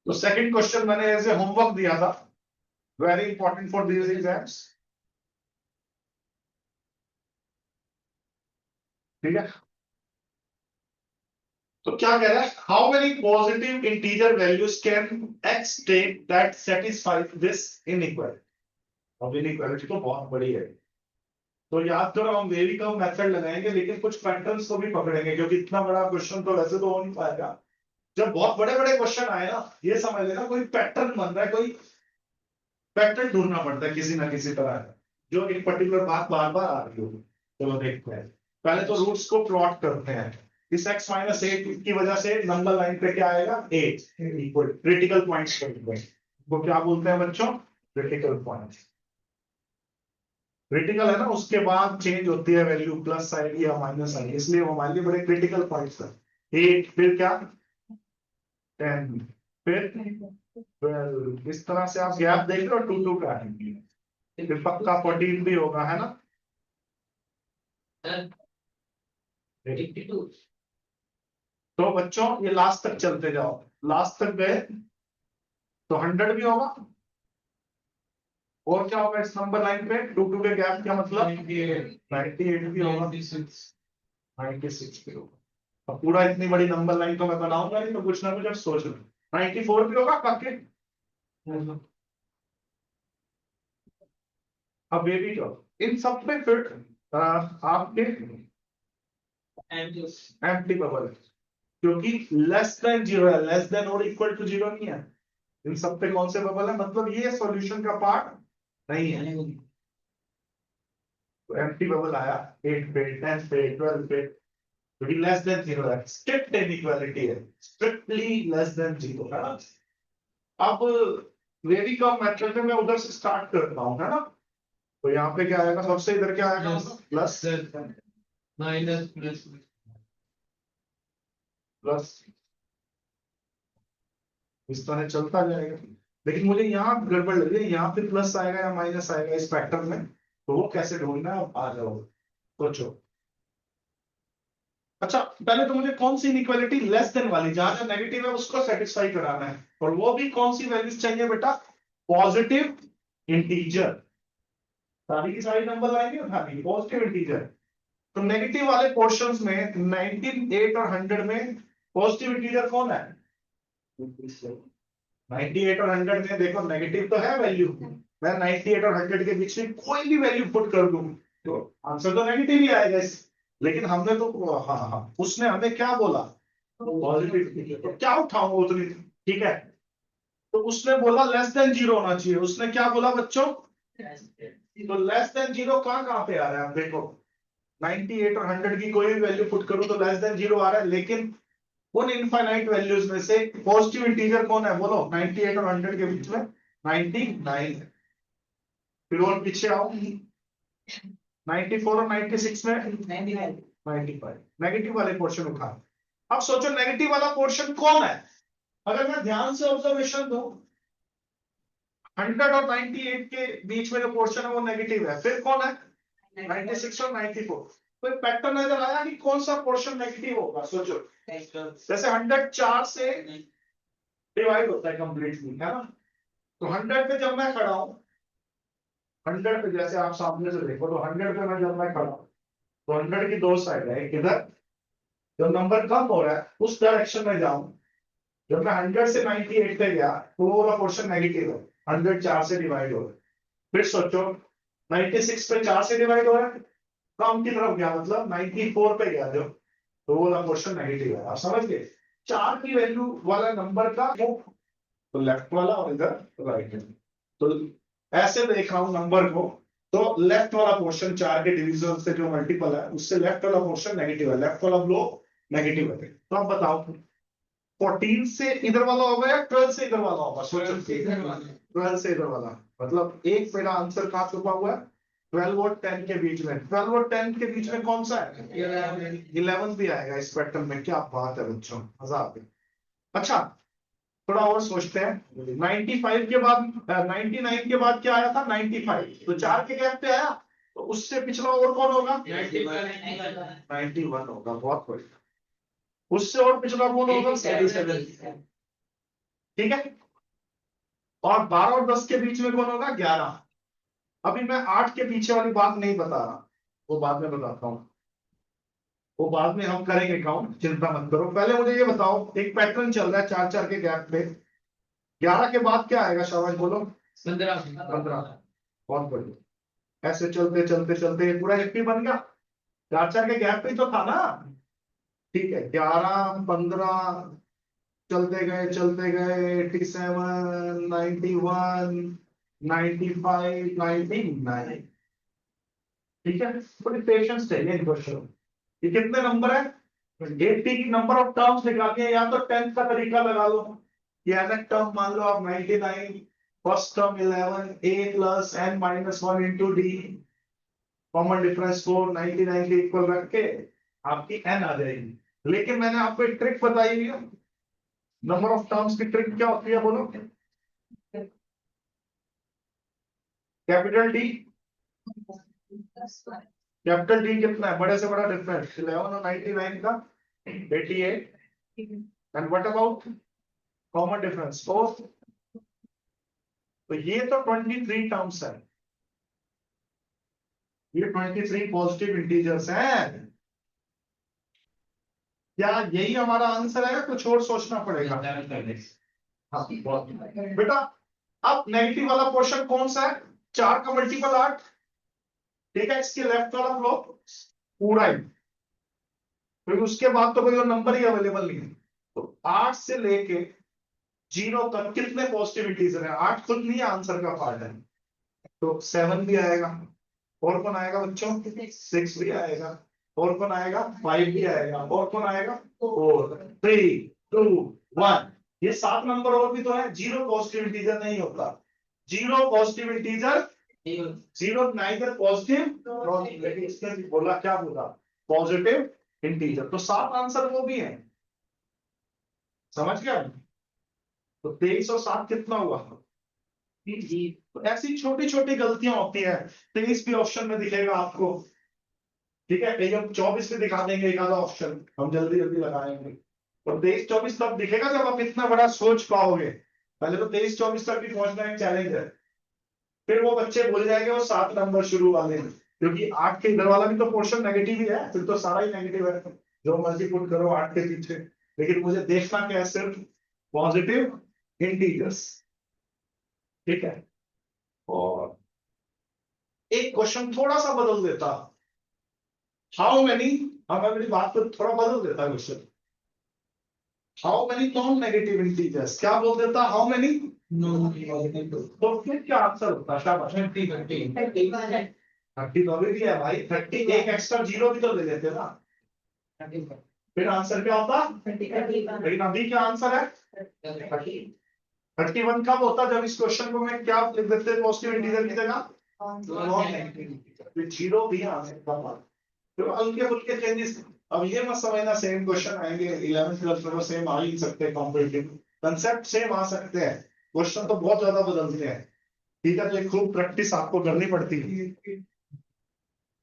तो second question मैंने ऐसे होमवर्क दिया था, very important for these exams. ठीक है, तो क्या कह रहा है, how many positive integer values can x take that satisfy this inequality. अब इनइक्वालिटी तो बहुत बड़ी है, तो याद करो हम वेरी कम मेथड लगाएंगे, लेकिन कुछ पैटर्न्स को भी पकड़ेंगे, क्योंकि इतना बड़ा क्वेश्चन तो वैसे तो हो नहीं पाएगा। जब बहुत बड़े बड़े क्वेश्चन आए ना, ये समझ लेना कोई पैटर्न बन रहा है, कोई पैटर्न ढूंढना पड़ता है किसी ना किसी तरह का, जो एक पर्टिकुलर बात बार बार आ रही हो। चलो देखते हैं, पहले तो रूट्स को प्लॉट करते हैं। इस x माइनस एट की वजह से नंबर लाइन पे क्या आएगा, 8 इक्वल क्रिटिकल पॉइंट्स वो क्या बोलते हैं बच्चों, क्रिटिकल पॉइंट। क्रिटिकल है ना, उसके बाद चेंज होती है वैल्यू, प्लस आएगी या माइनस आएगी, इसलिए वो हमारे लिए बड़े क्रिटिकल पॉइंट्स है। 8 फिर क्या, 10 फिर 12, इस तरह से आप गैप देख लो, 2 2 का फिर पक्का 14 भी होगा, है ना। तो बच्चों ये लास्ट तक चलते जाओ, लास्ट तक गए तो 100 भी होगा, और क्या होगा इस नंबर लाइन पे, 2 2 के गैप क्या मतलब, 98 भी होगा, 96 भी होगा। अब पूरा इतनी बड़ी नंबर लाइन तो मैं बनाऊंगा नहीं, तो कुछ ना कुछ अब सोच लो। 94 भी होगा पक्के। अब ये भी जो इन सब पे फिर आपके एम्प्टी बबल है, क्योंकि लेस देन जीरो है, लेस देन और इक्वल टू जीरो नहीं है। इन सब पे कौन से बबल है, मतलब ये सॉल्यूशन का पार्ट नहीं है। तो एम्प्टी बबल आया 8 पे, 10 पे, 12 पे, क्योंकि लेस देन जीरो है, स्ट्रिक्ट इनइक्वालिटी है, स्ट्रिक्टली लेस देन जीरो है ना। अब वेरी कम मेथड में मैं उधर से स्टार्ट करता हूँ, है ना। तो यहाँ पे क्या आएगा, सबसे इधर क्या आएगा, प्लस माइनस प्लस प्लस, इस तरह चलता जाएगा। लेकिन मुझे यहाँ गड़बड़ लग रही है, यहाँ पे प्लस आएगा या माइनस आएगा इस पैटर्न में, तो वो कैसे ढूंढना है, आ जाओ सोचो। अच्छा, पहले तो मुझे कौन सी इनइक्वालिटी, लेस देन वाली, जहां जहां नेगेटिव है उसको सेटिस्फाई कराना है, और वो भी कौन सी वैल्यूज चाहिए बेटा, पॉजिटिव इंटीजर। सारी की सारी नंबर लाएंगे उठानी पॉजिटिव इंटीजर। तो नेगेटिव वाले पोर्शंस में 98 और 100 में पॉजिटिव इंटीजर कौन है, 98 और 100 में देखो नेगेटिव तो है वैल्यू, मैं 98 और 100 के बीच में कोई भी वैल्यू पुट कर दूं तो आंसर तो नेगेटिव ही आएगा इस। लेकिन हमने तो हाँ हाँ उसने हमें क्या बोला, पॉजिटिव, तो क्या उठाऊंगा उतनी, ठीक है। तो उसने बोला लेस देन जीरो होना चाहिए, उसने क्या बोला बच्चों, तो लेस देन जीरो कहाँ कहाँ पे आ रहा है, आप देखो 98 और 100 की कोई भी वैल्यू पुट करूं तो लेस देन जीरो आ रहा है, लेकिन उन इनफाइनाइट वैल्यूज में से पॉजिटिव इंटीजर कौन है बोलो, 98 और 100 के बीच में 99 है। फिर और पीछे आओ, 94 और 96 में 95, नेगेटिव वाले पोर्शन उठा। अब सोचो नेगेटिव वाला पोर्शन कौन है, अगर मैं ध्यान से ऑब्जर्वेशन दूं, 100 और 98 के बीच में जो पोर्शन है वो नेगेटिव है, फिर कौन है 96 और 94। कोई पैटर्न नजर आया कि कौन सा पोर्शन नेगेटिव होगा, सोचो। जैसे 100 4 से डिवाइड होता है कंप्लीटली, है ना। तो 100 पे जब मैं खड़ा हूं, 100 पे जैसे आप सामने से देखो, तो 100 पे मैं जब मैं खड़ा हूं, तो 100 की दो साइड है, एक इधर, जब नंबर कम हो रहा है उस डायरेक्शन में जाऊं, जब मैं 100 से 98 पे गया तो वो वाला पोर्शन नेगेटिव है, 100 4 से डिवाइड हो रहा है। फिर सोचो 96 पे 4 से डिवाइड हो रहा है, कम की तरफ गया मतलब 94 पे गया जो, तो वो वाला पोर्शन नेगेटिव है, आप समझ गए। 4 की वैल्यू वाला नंबर का वो, तो लेफ्ट वाला और इधर राइट है, तो ऐसे देख रहा हूं नंबर को, तो लेफ्ट वाला पोर्शन 4 के डिवीजन से जो मल्टीपल है उससे लेफ्ट वाला पोर्शन नेगेटिव है, लेफ्ट वाला ब्लो नेगेटिव है। तो अब बताओ 14 से इधर वाला होगा या 12 से इधर वाला होगा, सोचो 12 से इधर वाला, मतलब एक मेरा आंसर कहां छुपा हुआ है, 12 और 10 के बीच में। 12 और 10 के बीच में कौन सा है, 11 भी आएगा इस पैटर्न में, क्या बात है बच्चों, मजा आ गया। अच्छा, थोड़ा और सोचते हैं, 95 के बाद 99 के बाद क्या आया था 95, तो 4 के गैप पे आया, तो उससे पिछला और कौन होगा 91 होगा, बहुत बढ़िया। उससे और पिछला कौन होगा? 87। ठीक है, और 12 और 10 के बीच में कौन होगा? 11। अभी मैं 8 के पीछे वाली बात नहीं बता रहा, वो बाद में बताता हूँ, वो बाद में हम करेंगे काउंट, चिंता मत करो। पहले मुझे ये बताओ, एक पैटर्न चल रहा है 4-4 के गैप पे, 11 के बाद क्या आएगा? शाबाश बोलो। 15। 15। बहुत बढ़िया। ऐसे चलते चलते चलते ये पूरा एफपी बन गया, 4-4 के गैप पे ही तो था ना। ठीक है, 11, 15, चलते गए 87, 91, 95, 99। ठीक है, थोड़ी पेशेंस चाहिए इन क्वेश्चन। ये कितने नंबर है? 80 की नंबर ऑफ टर्म्स निकालनी है, या तो 10 का तरीका लगा लो, ये एन टर्म मान लो आप 99, first term 11, a plus n minus 1 into D, common difference को 99 के इक्वल रख के आपकी n आ जाएगी। लेकिन मैंने आपको एक ट्रिक बताई है, नंबर ऑफ टर्म्स की ट्रिक क्या होती है बोलो? कैपिटल डी, कैपिटल डी कितना है? बड़े से बड़ा डिफरेंस 11 और 99 का 88, and what about common difference 4? तो ये तो 23 टर्म्स है, ये 23 पॉजिटिव इंटीजर्स हैं। क्या यही हमारा आंसर है, कुछ और सोचना पड़ेगा? हाँ, बेटा अब नेगेटिव वाला पोर्शन कौन सा है? 4 का मल्टीपल 8। ठीक है, इसके लेफ्ट वाला फ्लो पूरा ही, क्योंकि उसके बाद तो कोई और नंबर ही अवेलेबल नहीं है। तो 8 से लेके 0 तक कितने पॉजिटिव इंटीजर है? 8 खुद नहीं है, आंसर का पार्ट है, तो 7 भी आएगा। और कौन आएगा बच्चों? 6 भी आएगा। और कौन आएगा? 5 भी आएगा। और कौन आएगा? 4, 3, 2, 1। ये 7 नंबर और भी तो है। 0 पॉजिटिव इंटीजर नहीं होता, 0 पॉजिटिव इंटीजर, 0 नाइदर पॉजिटिव, लेकिन इसने भी बोला, क्या बोला? Positive integer. तो 7 आंसर वो भी है, समझ गया? तो 23 और 7 कितना हुआ? तो ऐसी छोटी छोटी गलतियां होती है। 23 भी ऑप्शन में दिखेगा आपको, ठीक है, कहीं हम 24 में दिखा देंगे एक आधा ऑप्शन, हम जल्दी जल्दी लगाएंगे। और 23-24 तब दिखेगा जब आप इतना बड़ा सोच पाओगे। पहले तो 23-24 तक भी पहुंचना एक चैलेंज है, फिर वो बच्चे भूल जाएंगे वो 7 नंबर शुरू वाले में, क्योंकि 8 के इधर वाला भी तो पोर्शन नेगेटिव ही है, फिर तो सारा ही नेगेटिव है, जो मर्जी पुट करो 8 के पीछे। लेकिन मुझे देखना क्या है? सिर्फ पॉजिटिव इंटीजर्स। ठीक है, और एक क्वेश्चन थोड़ा सा बदल देता, हाउ मेनी, मैं मेरी बात को थोड़ा बदल देता question, how many non negative integers, क्या बोल देता? How many non positive. तो फिर क्या आंसर होता? शाबाश, 30। 30 तो अभी भी है भाई, 30 एक एक्स्ट्रा जीरो भी तो ले लेते ना, फिर आंसर क्या होता? लेकिन अभी क्या आंसर है? 31 कब होता? जब इस क्वेश्चन को मैं क्या लिख देते पॉजिटिव इंटीजर की जगह? Non negative. जीरो भी आंसर का बात, तो हल्के फुल्के चेंजेस। अब ये मत समझना सेम क्वेश्चन आएंगे 11th 12th में, सेम आ ही नहीं सकते, कॉम्पिटिटिव कंसेप्ट सेम आ सकते हैं, क्वेश्चन तो बहुत ज्यादा बदलते हैं। ठीक है, तो खूब प्रैक्टिस आपको करनी पड़ती है।